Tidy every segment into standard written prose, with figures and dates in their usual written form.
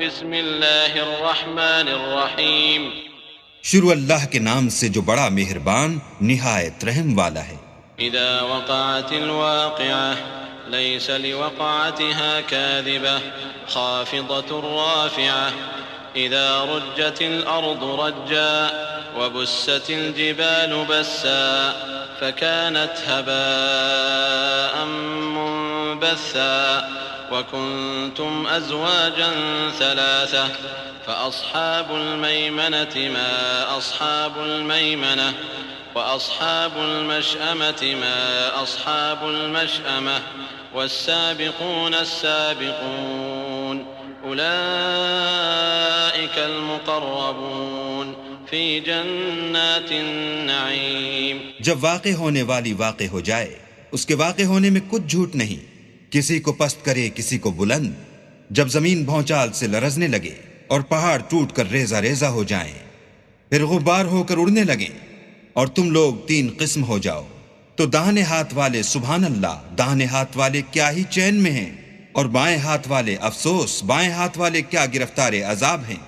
بسم اللہ الرحمن الرحیم شروع اللہ کے نام سے جو بڑا مہربان نہایت رحم والا ہے۔ اذا وقعت الواقعة ليس لوقعتها كاذبة خافضة رافعة اذا رجت الارض رجا وبست الجبال بسا فكانت هباء منبثا وكنتم أزواجا ثلاثة فأصحاب الميمنة ما أصحاب الميمنة وأصحاب المشأمة ما أصحاب المشأمة والسابقون السابقون أولئك المقربون في جنات النعيم۔ جب واقع ہونے والی واقع ہو جائے، اس کے واقع ہونے میں کچھ جھوٹ نہیں، کسی کو پست کرے کسی کو بلند۔ جب زمین بھونچال سے لرزنے لگے اور پہاڑ ٹوٹ کر ریزہ ریزہ ہو جائیں، پھر غبار ہو کر اڑنے لگیں اور تم لوگ تین قسم ہو جاؤ، تو داہنے ہاتھ والے سبحان اللہ، داہنے ہاتھ والے کیا ہی چین میں ہیں، اور بائیں ہاتھ والے افسوس، بائیں ہاتھ والے کیا گرفتار عذاب ہیں،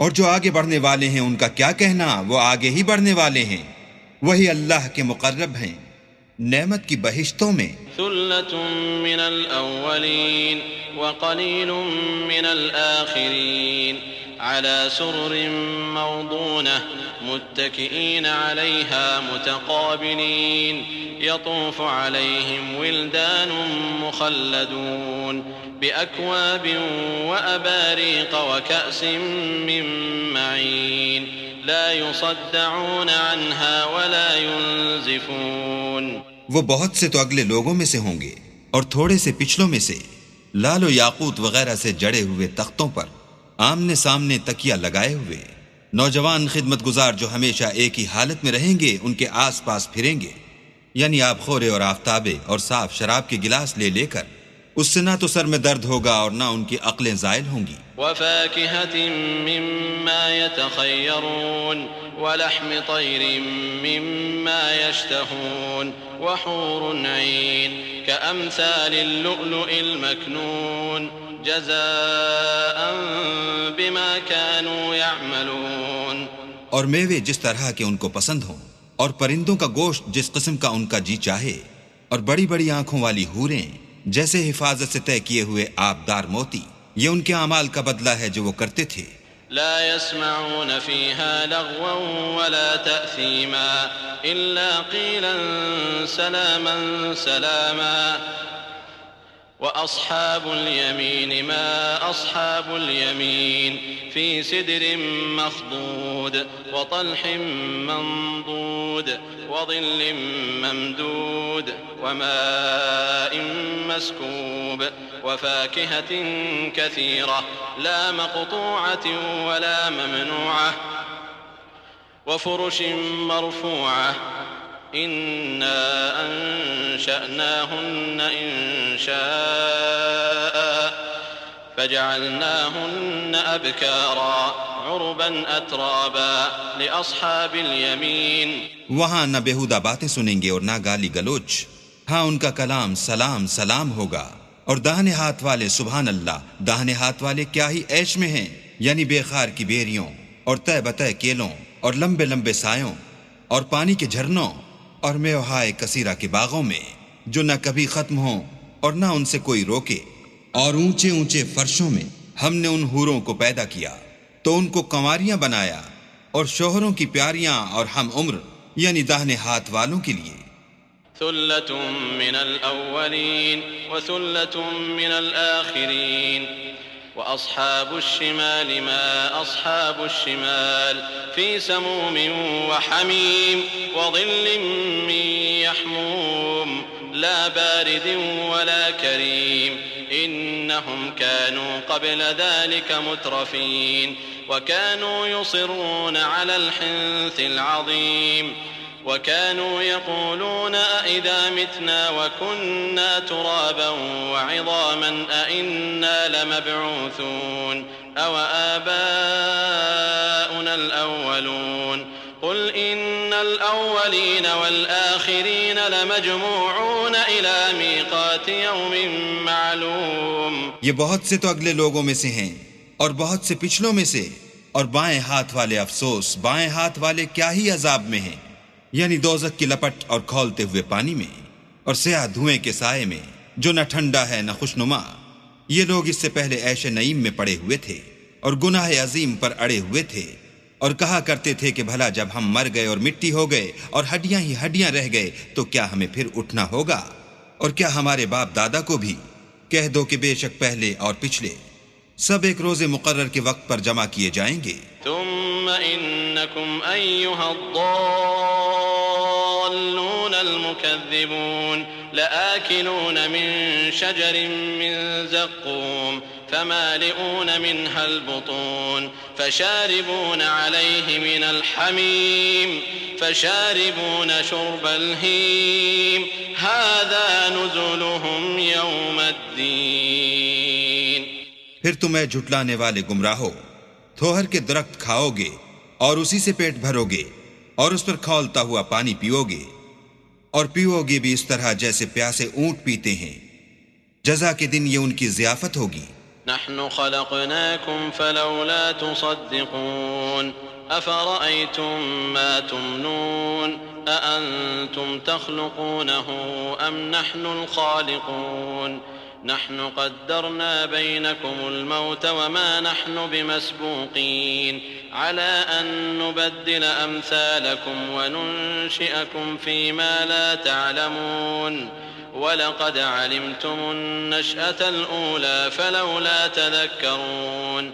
اور جو آگے بڑھنے والے ہیں ان کا کیا کہنا، وہ آگے ہی بڑھنے والے ہیں، وہی اللہ کے مقرب ہیں نعمت کی بہشتوں میں۔ ثلة من الأولين وقليل من الآخرين على سرر موضونة متكئين عليها متقابلين يطوف عليهم ولدان مخلدون بأكواب وأباريق وكأس من معين لا يصدعون عنها ولا ينزفون۔ وہ بہت سے تو اگلے لوگوں میں سے ہوں گے اور تھوڑے سے پچھلوں میں سے، لال و یاقوت وغیرہ سے جڑے ہوئے تختوں پر آمنے سامنے تکیہ لگائے ہوئے، نوجوان خدمت گزار جو ہمیشہ ایک ہی حالت میں رہیں گے ان کے آس پاس پھریں گے، یعنی آب خورے اور آفتابے اور صاف شراب کے گلاس لے لے کر، اس سے نہ تو سر میں درد ہوگا اور نہ ان کی عقلیں زائل ہوں گی۔ وفاكهة مما يتخيرون ولحم طير مما يشتهون وحور عين كأمثال اللؤلؤ المكنون جزاء بما كانوا يعملون۔ اور میوے جس طرح کے ان کو پسند ہوں، اور پرندوں کا گوشت جس قسم کا ان کا جی چاہے، اور بڑی بڑی آنکھوں والی حوریں جیسے حفاظت سے طے کیے ہوئے آبدار موتی، یہ ان کے اعمال کا بدلہ ہے جو وہ کرتے تھے۔ لا يسمعون فيها لغوا ولا تأثيما إلا قيلا سلاما سلاما وأصحاب اليمين ما أصحاب اليمين في سدر مخضود وطلح منضود وظل ممدود وماء مسكوب وفاكهة كثيرة لا مقطوعة ولا ممنوعة وفرش مرفوعة إنا أنشأناهن إنشاء فجعلناهن أبكارا عربا أترابا لأصحاب اليمين۔ وہاں نہ بےہودہ باتیں سنیں گے اور نہ گالی گلوچ، ہاں ان کا کلام سلام سلام ہوگا۔ اور داہنے ہاتھ والے سبحان اللہ، داہنے ہاتھ والے کیا ہی عیش میں ہیں، یعنی بے خار کی بیریوں اور تہ بتہ کیلوں اور لمبے لمبے سایوں اور پانی کے جھرنوں اور میوہائے کثیرہ کے باغوں میں جو نہ کبھی ختم ہوں اور نہ ان سے کوئی روکے، اور اونچے اونچے فرشوں میں ہم نے ان حوروں کو پیدا کیا تو ان کو کنواریاں بنایا، اور شوہروں کی پیاریاں اور ہم عمر یعنی داہنے ہاتھ والوں کے لیے۔ ثلة من الأولين وثلة من الآخرين وأصحاب الشمال ما أصحاب الشمال في سموم وحميم وظل من يحموم لا بارد ولا كريم إنهم كانوا قبل ذلك مترفين وكانوا يصرون على الحنث العظيم وكانوا يقولون أئذا متنا وكنا ترابا وعظاما أئنا لمبعوثون أو آباؤنا الأولون قل إن الأولين والآخرين لمجموعون إلى ميقات يوم معلوم۔ یہ بہت سے تو اگلے لوگوں میں سے ہیں اور بہت سے پچھلوں میں سے، اور بائیں ہاتھ والے افسوس، بائیں ہاتھ والے کیا ہی عذاب میں ہیں، یعنی دوزخ کی لپٹ اور کھولتے ہوئے پانی میں، اور سیاہ دھوئیں کے سائے میں جو نہ ٹھنڈا ہے نہ خوشنما۔ یہ لوگ اس سے پہلے عیش نعیم میں پڑے ہوئے تھے اور گناہ عظیم پر اڑے ہوئے تھے، اور کہا کرتے تھے کہ بھلا جب ہم مر گئے اور مٹی ہو گئے اور ہڈیاں ہی ہڈیاں رہ گئے تو کیا ہمیں پھر اٹھنا ہوگا؟ اور کیا ہمارے باپ دادا کو بھی؟ کہہ دو کہ بے شک پہلے اور پچھلے سب ایک روز مقرر کے وقت پر جمع کیے جائیں گے۔ ثم إنكم أيها الضالون المكذبون لآكلون من شجر من زقوم فمالئون منها البطون فشاربون عليه من الحميم فشاربون شرب الهيم هذا نزلهم يوم الدين۔ پھر تم اے جھٹلانے والے گمراہو تھوہر کے درخت کھاؤ گے اور اسی سے پیٹ بھرو گے اور اس پر کھولتا ہوا پانی پیو گے، اور پیو گے بھی اس طرح جیسے پیاسے اونٹ پیتے ہیں۔ جزا کے دن یہ ان کی ضیافت ہوگی۔ نحن خلقناكم فلولا تصدقون أفرأيتم ما تمنون أأنتم تخلقونه أم نحن الخالقون نحن قدرنا بينكم الموت وما نحن بمسبوقين على أن نبدل أمثالكم وننشئكم فيما لا تعلمون وَلَقَدْ عَلِمْتُمُ النَّشْأَةَ الْأُولَى فَلَوْلَا تَذَكَّرُونَ۔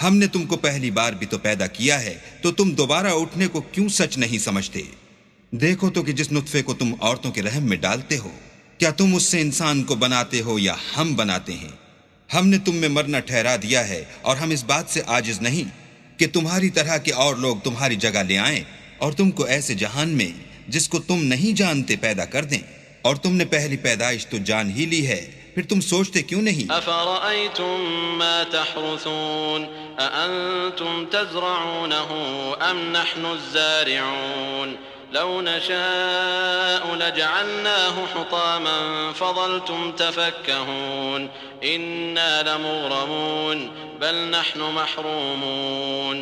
ہم نے تم کو پہلی بار بھی تو پیدا کیا ہے، تو تم دوبارہ اٹھنے کو کیوں سچ نہیں سمجھتے؟ دیکھو تو کہ جس نطفے کو تم عورتوں کے رحم میں ڈالتے ہو، کیا تم اس سے انسان کو بناتے ہو یا ہم بناتے ہیں؟ ہم نے تم میں مرنا ٹھہرا دیا ہے، اور ہم اس بات سے عاجز نہیں کہ تمہاری طرح کے اور لوگ تمہاری جگہ لے آئیں اور تم کو ایسے جہان میں جس کو تم نہیں جانتے پیدا کر دیں، اور تم نے پہلی پیدائش تو جان ہی لی ہے، پھر تم سوچتے کیوں نہیں؟ أَفَرَأَيْتُم مَّا تَحْرُثُونَ أَأَنتُمْ تَزْرَعُونَهُ أَمْ نَحْنُ الزَّارِعُونَ لَوْ نَشَاءُ لَجَعَلْنَاهُ حُطَامًا فَظَلْتُمْ تَفَكَّهُونَ إِنَّا لَمُغْرَمُونَ بَلْ نَحْنُ مَحْرُومُونَ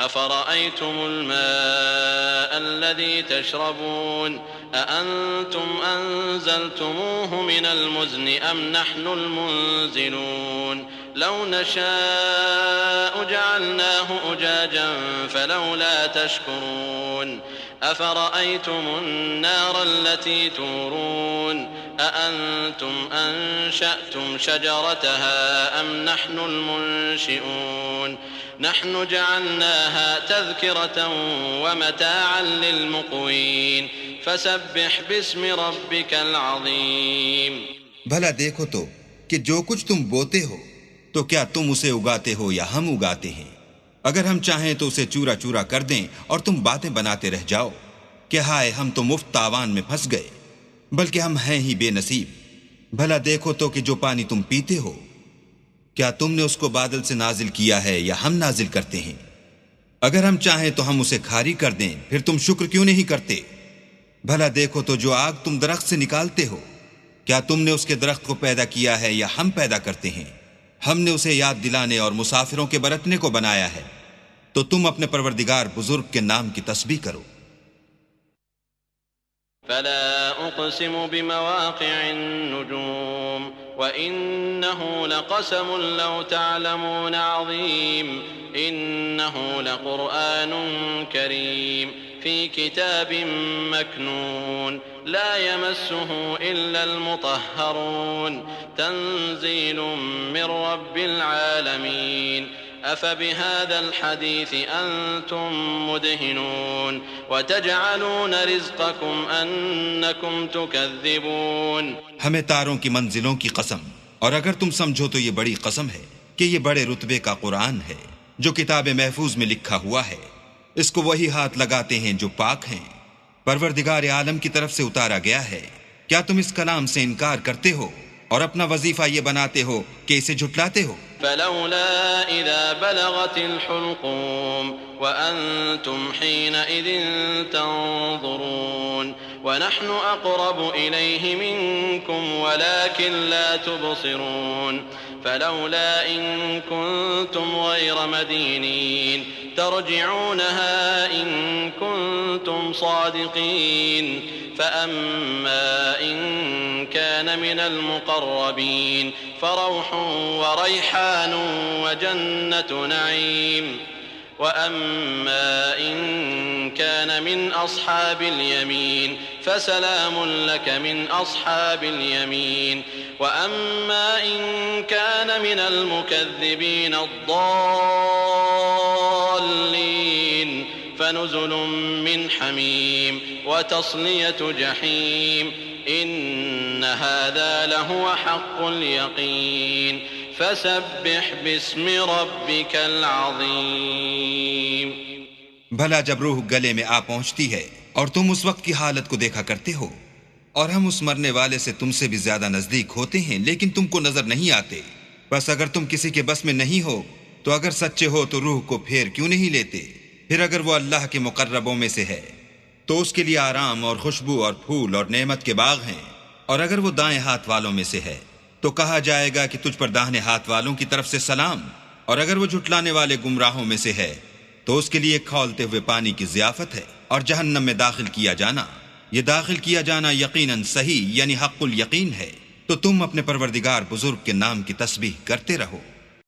أَفَرَأَيْتُمُ الْمَاءَ الَّذِي تَشْرَبُونَ أَأَنتُمْ أَنزَلْتُمُوهُ مِنَ الْمُزْنِ أَمْ نَحْنُ الْمُنزِلُونَ لَوْ نَشَاءُ جَعَلْنَاهُ أُجَاجًا فَلَوْلَا تَشْكُرُونَ أَفَرَأَيْتُمُ النَّارَ الَّتِي تُورُونَ أَأَنتُمْ أَنشَأْتُمْ شَجَرَتَهَا أَمْ نَحْنُ الْمُنشِئُونَ نحن جعلناها تذكرة ومتاعا للمقوين فسبح باسم ربك العظيم۔ بھلا دیکھو تو کہ جو کچھ تم بوتے ہو تو کیا تم اسے اگاتے ہو یا ہم اگاتے ہیں؟ اگر ہم چاہیں تو اسے چورا چورا کر دیں اور تم باتیں بناتے رہ جاؤ کہ ہائے ہم تو مفت تاوان میں پھنس گئے، بلکہ ہم ہیں ہی بے نصیب۔ بھلا دیکھو تو کہ جو پانی تم پیتے ہو کیا تم نے اس کو بادل سے نازل کیا ہے یا ہم نازل کرتے ہیں؟ اگر ہم چاہیں تو ہم اسے کھاری کر دیں، پھر تم شکر کیوں نہیں کرتے؟ بھلا دیکھو تو جو آگ تم درخت سے نکالتے ہو کیا تم نے اس کے درخت کو پیدا کیا ہے یا ہم پیدا کرتے ہیں؟ ہم نے اسے یاد دلانے اور مسافروں کے برتنے کو بنایا ہے، تو تم اپنے پروردگار بزرگ کے نام کی تسبیح کرو۔ فلا أقسم بمواقع النجوم وإنه لقسم لو تعلمون عظيم إنه لقرآن كريم في كتاب مكنون لا يمسه إلا المطهرون تنزيل من رب العالمين أفبهذا الحديث أنتم مدهنون وتجعلون رزقكم أنكم تكذبون۔ ہمیں تاروں کی منزلوں کی قسم، اور اگر تم سمجھو تو یہ بڑی قسم ہے کہ یہ بڑے رتبے کا قرآن ہے جو کتاب محفوظ میں لکھا ہوا ہے، اس کو وہی ہاتھ لگاتے ہیں جو پاک ہیں، پروردگار عالم کی طرف سے اتارا گیا ہے۔ کیا تم اس کلام سے انکار کرتے ہو اور اپنا وظیفہ یہ بناتے ہو کہ اسے جھٹلاتے ہو؟ فلولا إذا بلغت الحلقوم وأنتم حينئذ تنظرون ونحن أقرب إليه منكم ولكن لا تبصرون فلولا إن كنتم غير مدينين ترجعونها إن كنتم صادقين فأما إن كان من المقربين فروح وريحان وجنة نعيم وأما إن كان من أصحاب اليمين فسلام لك من أصحاب اليمين وأما إن كان من المكذبين الضالين فنزل من حميم وتصلية جحيم إن هذا لهو حق اليقين فسبح باسم ربك العظيم. بھلا جب روح گلے میں آ پہنچتی ہے اور تم اس وقت کی حالت کو دیکھا کرتے ہو اور ہم اس مرنے والے سے تم سے بھی زیادہ نزدیک ہوتے ہیں لیکن تم کو نظر نہیں آتے، بس اگر تم کسی کے بس میں نہیں ہو تو اگر سچے ہو تو روح کو پھیر کیوں نہیں لیتے؟ پھر اگر وہ اللہ کے مقربوں میں سے ہے تو اس کے لیے آرام اور خوشبو اور پھول اور نعمت کے باغ ہیں، اور اگر وہ دائیں ہاتھ والوں میں سے ہے تو کہا جائے گا کہ تجھ پر داہنے ہاتھ والوں کی طرف سے سلام، اور اگر وہ جھٹلانے والے گمراہوں میں سے ہے تو اس کے لیے کھولتے ہوئے پانی کی ضیافت ہے اور جہنم میں داخل کیا جانا، یہ داخل کیا جانا یقیناً صحیح یعنی حق الیقین ہے. تو تم اپنے پروردگار بزرگ کے نام کی تسبیح کرتے رہو.